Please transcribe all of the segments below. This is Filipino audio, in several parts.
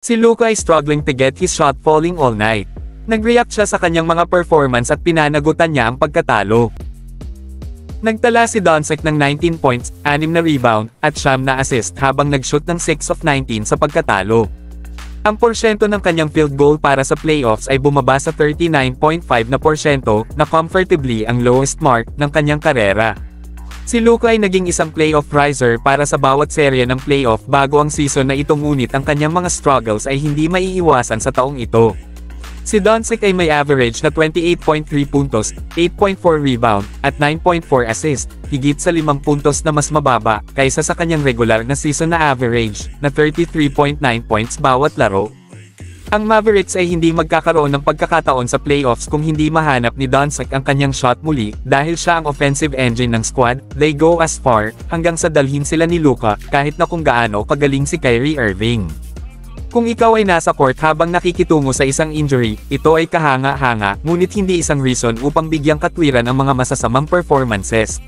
Si Luka ay struggling to get his shot falling all night. Nag-react siya sa kanyang mga performance at pinanagutan niya ang pagkatalo. Nagtala si Doncic ng 19 points, 6 na rebound, at 9 na assist habang nag-shoot ng 6 of 19 sa pagkatalo. Ang porsyento ng kanyang field goal para sa playoffs ay bumaba sa 39.5% na comfortably ang lowest mark ng kanyang karera. Si Luka ay naging isang playoff riser para sa bawat serye ng playoff bago ang season na ito, ngunit ang kanyang mga struggles ay hindi maiiwasan sa taong ito. Si Doncic ay may average na 28.3 puntos, 8.4 rebound, at 9.4 assist, higit sa 5 puntos na mas mababa kaysa sa kanyang regular na season na average na 33.9 points bawat laro. Ang Mavericks ay hindi magkakaroon ng pagkakataon sa playoffs kung hindi mahanap ni Doncic ang kanyang shot muli dahil siya ang offensive engine ng squad. They go as far hanggang sa dalhin sila ni Luka kahit na kung gaano kagaling si Kyrie Irving. Kung ikaw ay nasa court habang nakikitungo sa isang injury, ito ay kahanga-hanga, ngunit hindi isang reason upang bigyang katwiran ang mga masasamang performances.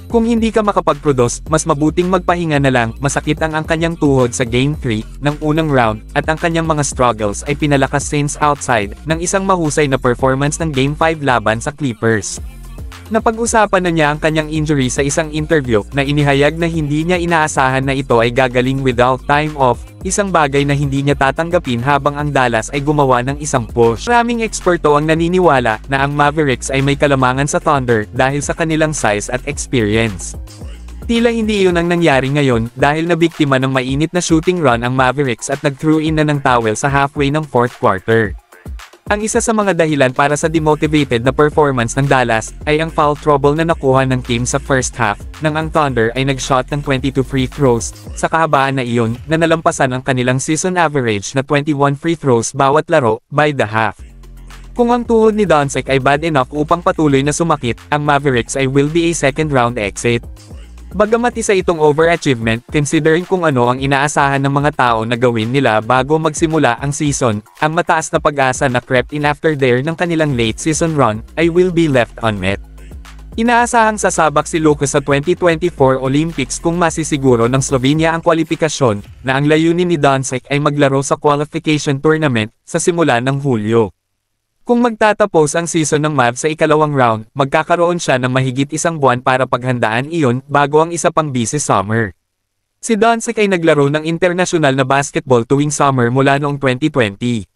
Kung hindi ka makapag-produce, mas mabuting magpahinga na lang. Masakit ang kanyang tuhod sa Game 3 ng unang round, at ang kanyang mga struggles ay pinalakas since outside ng isang mahusay na performance ng Game 5 laban sa Clippers. Napag-usapan na niya ang kanyang injury sa isang interview na inihayag na hindi niya inaasahan na ito ay gagaling without time off, isang bagay na hindi niya tatanggapin habang ang Dallas ay gumawa ng isang push. Maraming eksperto ang naniniwala na ang Mavericks ay may kalamangan sa Thunder dahil sa kanilang size at experience. Tila hindi iyon ang nangyari ngayon dahil nabiktima ng mainit na shooting run ang Mavericks at nag-throw in na ng towel sa halfway ng fourth quarter. Ang isa sa mga dahilan para sa demotivated na performance ng Dallas ay ang foul trouble na nakuha ng team sa first half, nang ang Thunder ay nag-shot ng 22 free throws, sa kahabaan na iyon na nalampasan ang kanilang season average na 21 free throws bawat laro by the half. Kung ang tuhod ni Doncic ay bad enough upang patuloy na sumakit, ang Mavericks ay will be a second round exit. Bagamat isa itong overachievement, considering kung ano ang inaasahan ng mga tao na gawin nila bago magsimula ang season, ang mataas na pag-asa na crept in after their ng kanilang late season run, ay will be left unmet. Inaasahang sasabak si Luka sa 2024 Olympics kung masisiguro ng Slovenia ang kwalipikasyon, na ang layunin ni Doncic ay maglaro sa qualification tournament sa simula ng Hulyo. Kung magtatapos ang season ng Mavs sa ikalawang round, magkakaroon siya ng mahigit isang buwan para paghandaan iyon bago ang isa pang busy summer. Si Doncic ay naglaro ng internasyonal na basketball tuwing summer mula noong 2020.